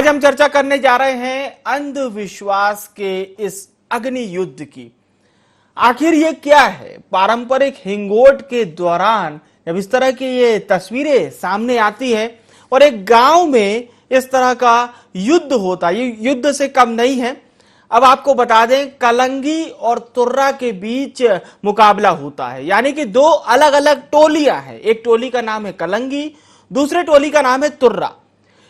आज हम चर्चा करने जा रहे हैं अंधविश्वास के इस अग्नि युद्ध की। आखिर ये क्या है? पारंपरिक हिंगोट के दौरान जब इस तरह की ये तस्वीरें सामने आती है और एक गांव में इस तरह का युद्ध होता है, ये युद्ध से कम नहीं है। अब आपको बता दें, कलंगी और तुर्रा के बीच मुकाबला होता है, यानी कि दो अलग अलग टोलियां हैं। एक टोली का नाम है कलंगी, दूसरे टोली का नाम है तुर्रा।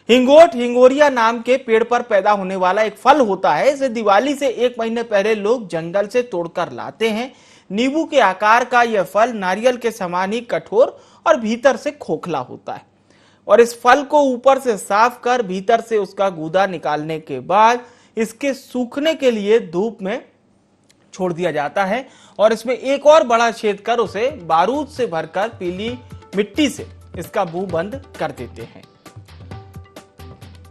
हिंगोट हिंगोरिया नाम के पेड़ पर पैदा होने वाला एक फल होता है। इसे दिवाली से एक महीने पहले लोग जंगल से तोड़कर लाते हैं। नींबू के आकार का यह फल नारियल के समान ही कठोर और भीतर से खोखला होता है। और इस फल को ऊपर से साफ कर भीतर से उसका गूदा निकालने के बाद इसके सूखने के लिए धूप में छोड़ दिया जाता है और इसमें एक और बड़ा छेद कर उसे बारूद से भरकर पीली मिट्टी से इसका मुंह बंद कर देते हैं।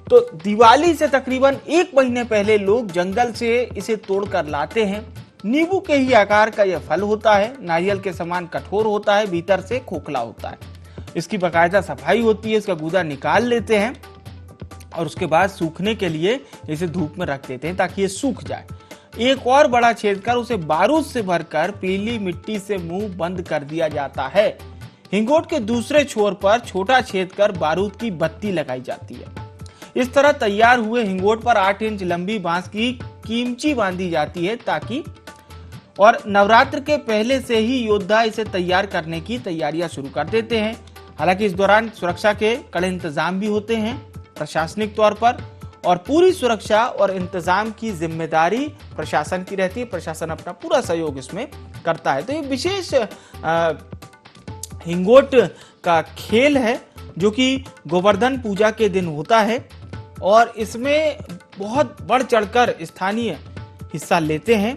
तो दिवाली से तकरीबन एक महीने पहले लोग जंगल से इसे तोड़कर लाते हैं। नींबू के ही आकार का यह फल होता है, नारियल के समान कठोर होता है, भीतर से खोखला होता है। इसकी बाकायदा सफाई होती है, इसका गूदा निकाल लेते हैं और उसके बाद सूखने के लिए इसे धूप में रख देते हैं ताकि ये सूख जाए। एक और बड़ा छेद कर उसे बारूद से भरकर पीली मिट्टी से मुंह बंद कर दिया जाता है। हिंगोट के दूसरे छोर पर छोटा छेद कर बारूद की बत्ती लगाई जाती है। इस तरह तैयार हुए हिंगोट पर 8 इंच लंबी बांस की कीमची बांधी जाती है ताकि, और नवरात्र के पहले से ही योद्धा इसे तैयार करने की तैयारियां शुरू कर देते हैं। हालांकि इस दौरान सुरक्षा के कड़े इंतजाम भी होते हैं प्रशासनिक तौर पर, और पूरी सुरक्षा और इंतजाम की जिम्मेदारी प्रशासन की रहती है। प्रशासन अपना पूरा सहयोग इसमें करता है। तो ये विशेष हिंगोट का खेल है जो कि गोवर्धन पूजा के दिन होता है और इसमें बहुत बढ़ चढ़कर स्थानीय हिस्सा लेते हैं।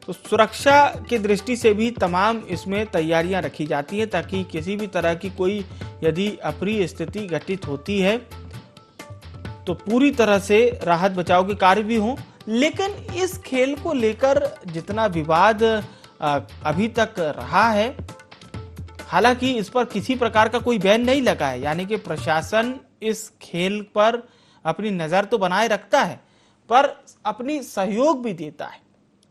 तो सुरक्षा की दृष्टि से भी तमाम इसमें तैयारियां रखी जाती हैं ताकि किसी भी तरह की कोई यदि अप्रिय स्थिति घटित होती है तो पूरी तरह से राहत बचाव के कार्य भी हों। लेकिन इस खेल को लेकर जितना विवाद अभी तक रहा है, हालांकि इस पर किसी प्रकार का कोई बैन नहीं लगा है, यानी कि प्रशासन इस खेल पर अपनी नजर तो बनाए रखता है पर अपनी सहयोग भी देता है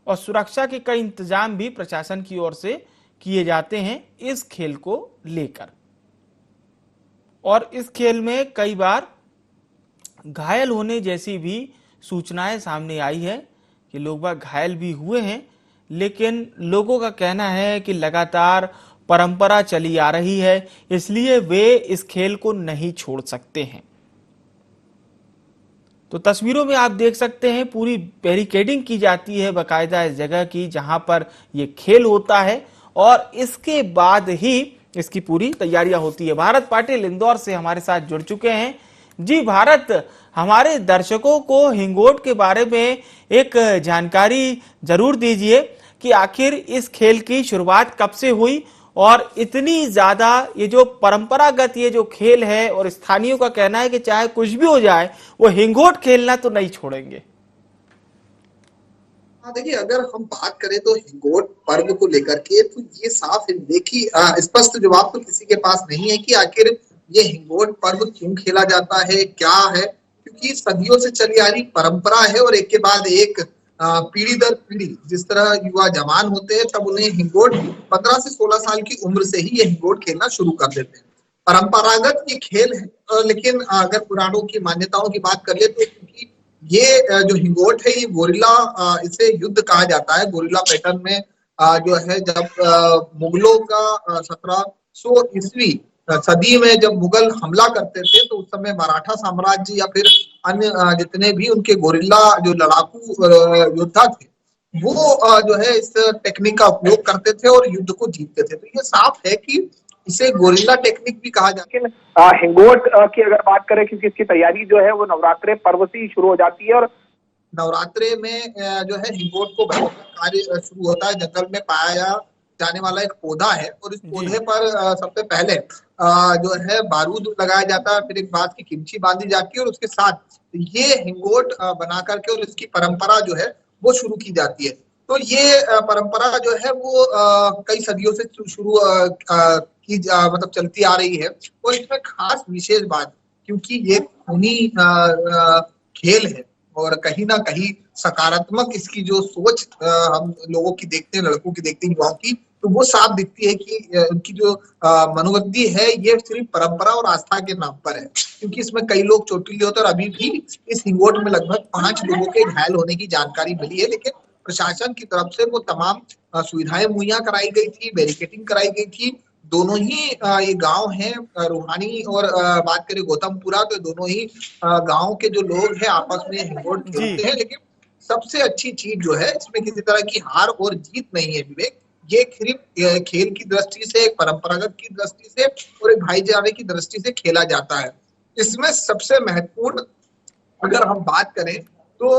और सुरक्षा के कई इंतजाम भी प्रशासन की ओर से किए जाते हैं इस खेल को लेकर। और इस खेल में कई बार घायल होने जैसी भी सूचनाएं सामने आई है कि लोग बाग घायल भी हुए हैं। लेकिन लोगों का कहना है कि लगातार परंपरा चली आ रही है, इसलिए वे इस खेल को नहीं छोड़ सकते हैं। तो तस्वीरों में आप देख सकते हैं पूरी बैरिकेडिंग की जाती है बाकायदा इस जगह की जहां पर यह खेल होता है और इसके बाद ही इसकी पूरी तैयारियां होती है। भारत पाटिल इंदौर से हमारे साथ जुड़ चुके हैं। जी भारत, हमारे दर्शकों को हिंगोट के बारे में एक जानकारी जरूर दीजिए कि आखिर इस खेल की शुरुआत कब से हुई और इतनी ज्यादा ये जो परंपरागत ये जो खेल है, और स्थानीयों का कहना है कि चाहे कुछ भी हो जाए वो हिंगोट खेलना तो नहीं छोड़ेंगे। देखिए, अगर हम बात करें तो हिंगोट पर्व को लेकर के तो ये साफ देखिए स्पष्ट जवाब तो किसी के पास नहीं है कि आखिर ये हिंगोट पर्व क्यों खेला जाता है, क्या है। क्योंकि सदियों से चली आ रही परंपरा है और एक के बाद एक पीढ़ी दर पीढ़ी जिस तरह युवा जवान होते हैं तब उन्हें हिंगोट 15 से 16 साल की उम्र से ही ये हिंगोट खेलना शुरू कर देते हैं। परंपरागत ये खेल है, लेकिन अगर पुराणों की मान्यताओं की बात कर ले तो क्योंकि ये जो हिंगोट है ये गोरिल्ला, इसे युद्ध कहा जाता है। गोरिल्ला पैटर्न में जो है जब मुगलों का 1700 ईस्वी सदी में जब मुगल हमला करते थे तो उस समय मराठा साम्राज्य या फिर अन्य जितने भी उनके गोरिल्ला जो लड़ाकू योद्धा थे वो जो है इस टेक्निक का उपयोग करते थे और युद्ध को जीतते थे। तो ये साफ है कि इसे गोरिल्ला टेक्निक भी कहा जाता है। हिंगोट की अगर बात करें क्योंकि इसकी तैयारी जो है वो नवरात्रे पर्व से ही शुरू हो जाती है और नवरात्रे में जो है हिंगोट को कार्य शुरू होता है। जंगल में पाया जाने वाला एक पौधा है और इस पौधे पर सबसे पहले जो है बारूद लगाया जाता है, फिर एक बात की किमची बांधी जाती है और उसके साथ ये हिंगोट बना करके और इसकी परंपरा जो है वो शुरू की जाती है। तो ये परंपरा जो है वो कई सदियों से शुरू की मतलब चलती आ रही है। और इसमें खास विशेष बात, क्योंकि ये खूनी खेल है और कहीं ना कहीं सकारात्मक इसकी जो सोच हम लोगों की देखते हैं, लड़कों की देखते हैं, युवाओं की, तो वो साफ दिखती है कि उनकी जो मनोवृत्ति है ये सिर्फ परंपरा और आस्था के नाम पर है, क्योंकि इसमें कई लोग चोटिल होते हैं और अभी भी इस हिंगोट में लगभग 5 लोगों के घायल होने की जानकारी मिली है। लेकिन प्रशासन की तरफ से वो तमाम सुविधाएं मुहैया कराई गई थी, बैरिकेडिंग कराई गई थी। दोनों ही ये गांव हैं, रूहानी और बात करें गौतमपुरा, तो दोनों ही गांव के जो लोग हैं आपस में हिंगोट जी। खेलते हैं। लेकिन सबसे अच्छी चीज जो है इसमें किसी तरह की हार और जीत नहीं है विवेक, ये सिर्फ खेल की दृष्टि से, एक परंपरागत की दृष्टि से और एक भाईचारे की दृष्टि से खेला जाता है। इसमें सबसे महत्वपूर्ण अगर हम बात करें तो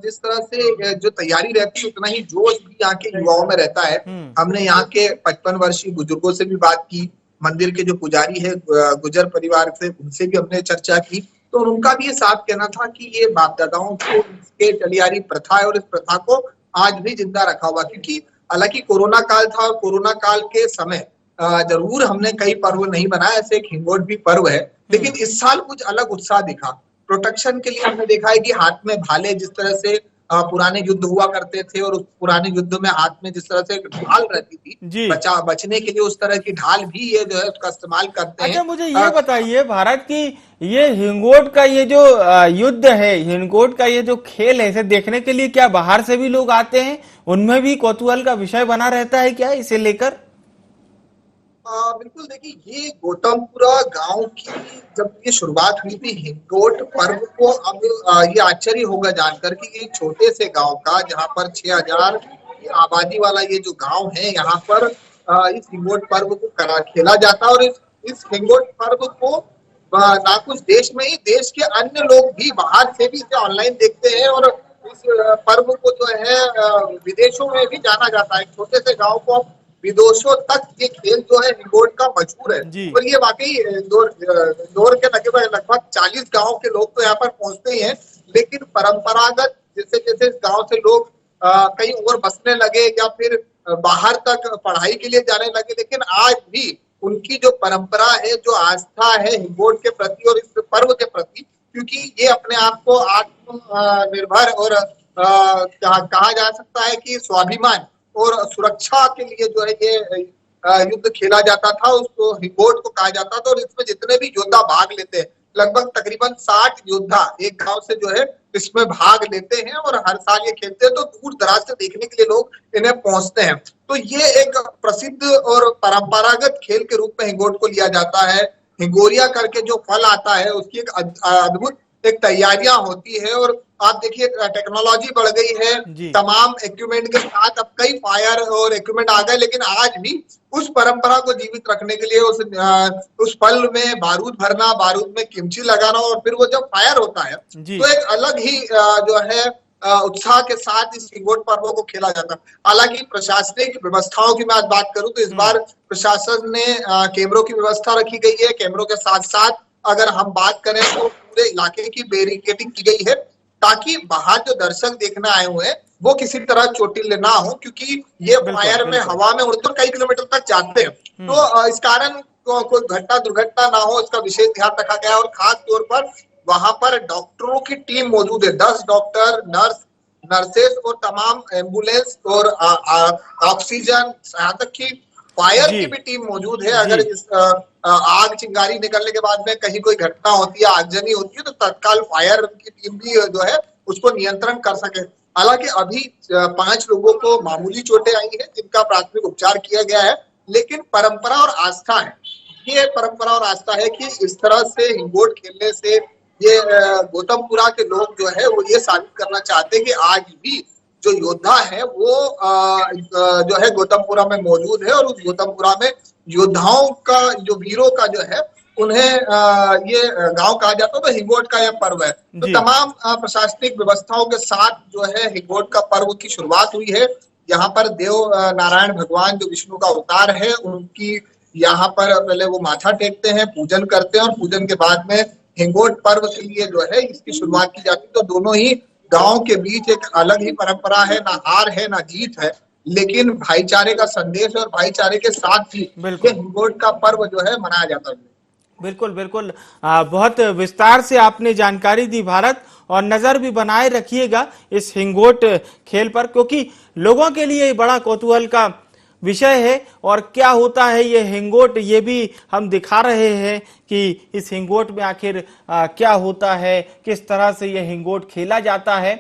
जिस तरह से जो तैयारी रहती है उतना ही जोश भी यहाँ के युवाओं में रहता है। हमने यहाँ के 55 वर्षीय बुजुर्गों से भी बात की, मंदिर के जो पुजारी है गुजर परिवार से, उनसे भी हमने चर्चा की, तो उनका भी ये साफ कहना था कि ये बाप दादाओं के चली आ रही प्रथा है और इस प्रथा को आज भी जिंदा रखा हुआ, क्योंकि हालांकि कोरोना काल था और कोरोना काल के समय जरूर हमने कई पर्व नहीं बनाए, ऐसे एक हिंगोट भी पर्व है, लेकिन इस साल कुछ अलग उत्साह दिखा। प्रोटेक्शन के लिए हमने देखा है कि हाथ में भाले, जिस तरह से पुराने युद्ध हुआ करते थे और उस पुराने युद्ध में हाथ में जिस तरह से ढाल रहती थी बचने के लिए, उस तरह की ढाल भी ये जो है उसका इस्तेमाल करते हैं। अच्छा, मुझे ये बताइए भारत की ये हिंगोट का ये जो युद्ध है, हिंगोट का ये जो खेल है, इसे देखने के लिए क्या बाहर से भी लोग आते हैं? उनमें भी कौतूहल का विषय बना रहता है क्या इसे लेकर? बिल्कुल, देखिए ये गौतमपुरा गांव की जब ये शुरुआत हुई थी हिंगोट पर्व को, अब ये आश्चर्य होगा जानकर कि ये छोटे से गांव का, जहां पर 6000 की आबादी वाला ये जो गांव है, यहाँ पर इस हिंगोट पर्व को खेला जाता है। और इस हिंगोट पर्व को ना कुछ देश में ही, देश के अन्य लोग भी बाहर से भी इसे ऑनलाइन देखते हैं और इस पर्व को जो है विदेशों में भी जाना जाता है। छोटे से गांव को विदेशों तक ये खेल जो है हिंगोट का मशहूर है और ये वाकई दौर के लगभग 40 गांव के लोग तो यहाँ पर पहुंचते ही हैं। लेकिन परंपरागत जैसे जैसे इस गांव से लोग कहीं और बसने लगे या फिर बाहर तक पढ़ाई के लिए जाने लगे, लेकिन आज भी उनकी जो परंपरा है, जो आस्था है हिंगोट के प्रति और इस पर्व के प्रति, क्योंकि ये अपने आप को आत्मनिर्भर और कहा जा सकता है कि स्वाभिमान और सुरक्षा के लिए जो है ये युद्ध खेला जाता था, उसको हिंगोट को कहा जाता था। और इसमें जितने भी योद्धा भाग लेते हैं, लगभग तकरीबन 60 योद्धा एक गांव से जो है इसमें भाग लेते हैं और हर साल ये खेलते हैं, तो दूर दराज से देखने के लिए लोग इन्हें पहुंचते हैं। तो ये एक प्रसिद्ध और परंपरागत खेल के रूप में हिंगोट को लिया जाता है। हिंगोरिया करके जो फल आता है उसकी एक अद्भुत एक तैयारियां होती है और आप देखिए टेक्नोलॉजी बढ़ गई है, तमाम इक्विपमेंट के साथ अब कई फायर और इक्विपमेंट आ गए, लेकिन आज भी उस परंपरा को जीवित रखने के लिए उस फल में बारूद भरना, बारूद में किमची लगाना और फिर वो जब फायर होता है तो एक अलग ही जो है उत्साह के साथ इस हिंगोट पर्व को खेला जाता है। हालांकि प्रशासनिक व्यवस्थाओं की मैं बात करूं तो इस बार प्रशासन ने कैमरों की व्यवस्था रखी गई है। कैमरों के साथ साथ अगर हम बात करें तो पूरे इलाके की बैरिकेडिंग की गई है, ताकि बाहर जो दर्शक देखने आए हुए हैं वो किसी तरह चोटिल ना हो, क्योंकि ये फायर में हवा में उड़ते कई किलोमीटर तक जाते हैं, तो इस कारण कोई घटना दुर्घटना ना हो इसका विशेष ध्यान रखा गया है। और खास तौर पर वहां पर डॉक्टरों की टीम मौजूद है, 10 डॉक्टर, नर्सेस और तमाम एम्बुलेंस और ऑक्सीजन, यहाँ तक की फायर की भी टीम मौजूद है। अगर इस आग चिंगारी निकलने के बाद में कहीं कोई घटना होती है, आगजनी होती है, तो तत्काल फायर की टीम भी जो है उसको नियंत्रण कर सके। हालांकि अभी 5 लोगों को मामूली चोटें आई हैं जिनका प्राथमिक उपचार किया गया है, लेकिन परंपरा और आस्था है, ये परंपरा और आस्था है कि इस तरह से हिंगोट खेलने से ये गौतमपुरा के लोग जो है वो ये साबित करना चाहते हैं कि आज भी जो योद्धा है वो जो है गौतमपुरा में मौजूद है और उस गौतमपुरा में योद्धाओं का, जो वीरों का जो है उन्हें ये गांव कहा जाता है। तो हिंगोट का यह पर्व है, तो तमाम प्रशासनिक व्यवस्थाओं के साथ जो है हिंगोट का पर्व की शुरुआत हुई है। यहाँ पर देव नारायण भगवान जो विष्णु का अवतार है, उनकी यहाँ पर पहले वो माथा टेकते हैं, पूजन करते हैं और पूजन के बाद में हिंगोट पर्व के लिए जो है इसकी शुरुआत की जाती है। तो दोनों ही गांव के बीच एक अलग ही परंपरा है, ना हार है ना जीत है, लेकिन भाईचारे का संदेश और भाईचारे के साथ ही ये हिंगोट का पर्व जो है मनाया जाता है। बिल्कुल बिल्कुल। बहुत विस्तार से आपने जानकारी दी भारत, और नजर भी बनाए रखिएगा इस हिंगोट खेल पर, क्योंकि लोगों के लिए बड़ा कौतूहल का विषय है। और क्या होता है ये हिंगोट, ये भी हम दिखा रहे हैं कि इस हिंगोट में आखिर क्या होता है, किस तरह से ये हिंगोट खेला जाता है।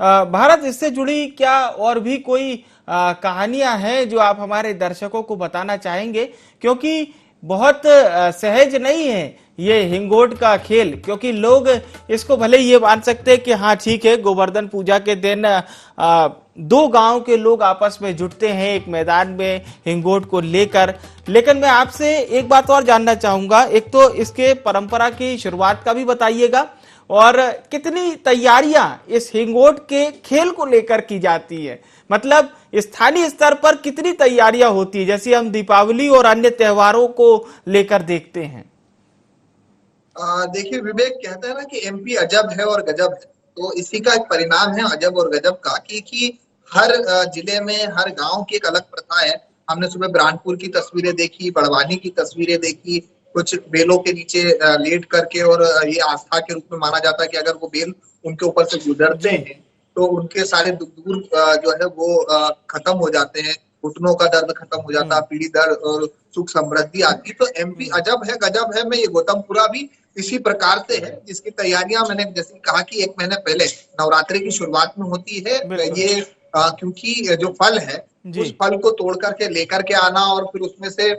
भारत, इससे जुड़ी क्या और भी कोई कहानियां हैं जो आप हमारे दर्शकों को बताना चाहेंगे, क्योंकि बहुत सहज नहीं है ये हिंगोट का खेल, क्योंकि लोग इसको भले ये मान सकते हैं कि हाँ ठीक है, गोवर्धन पूजा के दिन दो गांव के लोग आपस में जुटते हैं एक मैदान में हिंगोट को लेकर। लेकिन मैं आपसे एक बात और जानना चाहूंगा, एक तो इसके परंपरा की शुरुआत का भी बताइएगा, और कितनी तैयारियां इस हिंगोट के खेल को लेकर की जाती है, मतलब स्थानीय स्तर पर कितनी तैयारियां होती है, जैसे हम दीपावली और अन्य त्योहारों को लेकर देखते हैं। देखिए विवेक, कहते हैं ना कि एमपी अजब है और गजब है, तो इसी का एक परिणाम है अजब और गजब का कि हर जिले में हर गांव की एक अलग प्रथा है। हमने सुबह बुरहानपुर की तस्वीरें देखी, बड़वानी की तस्वीरें देखी, कुछ बेलों के नीचे लेट करके, और ये आस्था के रूप में माना जाता है कि अगर वो बेल उनके ऊपर से गुजरते हैं तो उनके सारे दुख दूर जो है वो खत्म हो जाते हैं, घुटनों का दर्द खत्म हो जाता है, पीढ़ी दर्द और सुख समृद्धि आती। तो एमपी अजब है गजब है में ये गौतमपुरा भी इसी प्रकार से है, जिसकी तैयारियां मैंने जैसे कहा कि एक महीने पहले नवरात्रि की शुरुआत में होती है। ये क्योंकि जो फल है उस फल को तोड़ करके लेकर के आना, और फिर उसमें से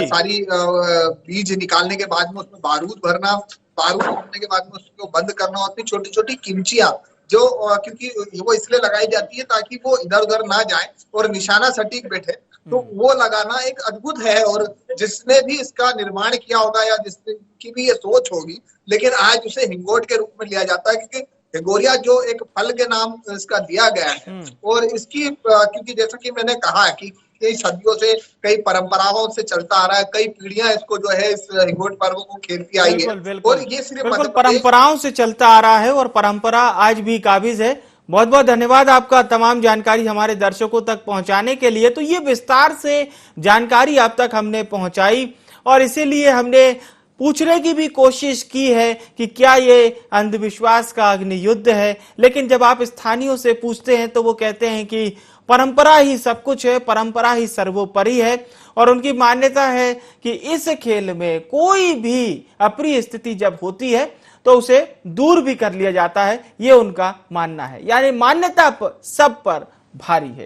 सारी बीज निकालने के बाद में उसमें बारूद भरना, बारूद भरने के बाद में उसको बंद करना, और फिर छोटी छोटी किमचियां जो क्योंकि वो इसलिए लगाई जाती है ताकि वो इधर उधर ना जाए और निशाना सटीक बैठे, तो वो लगाना एक अद्भुत है। और जिसने भी इसका निर्माण किया होगा या जिसकी भी ये सोच होगी, लेकिन आज उसे हिंगोट के रूप में लिया जाता है, क्योंकि हिंगोरिया जो एक फल के नाम इसका दिया गया है। और इसकी क्योंकि जैसा कि मैंने कहा कि कई सदियों से, कई परंपराओं से चलता आ रहा है, कई पीढ़ियां इसको जो है इस हिंगोट पर्व को खेलती आई है। और ये सिर्फ परंपराओं से चलता आ रहा है और परंपरा आज भी काबिज है। बहुत बहुत धन्यवाद आपका तमाम जानकारी हमारे दर्शकों तक पहुंचाने के लिए। तो ये विस्तार से जानकारी आप तक हमने पहुंचाई, और इसीलिए हमने पूछने की भी कोशिश की है कि क्या ये अंधविश्वास का अग्नि युद्ध है। लेकिन जब आप स्थानीयों से पूछते हैं तो वो कहते हैं कि परंपरा ही सब कुछ है, परंपरा ही सर्वोपरि है, और उनकी मान्यता है कि इस खेल में कोई भी अप्रिय स्थिति जब होती है तो उसे दूर भी कर लिया जाता है, ये उनका मानना है। यानी मान्यता सब पर भारी है।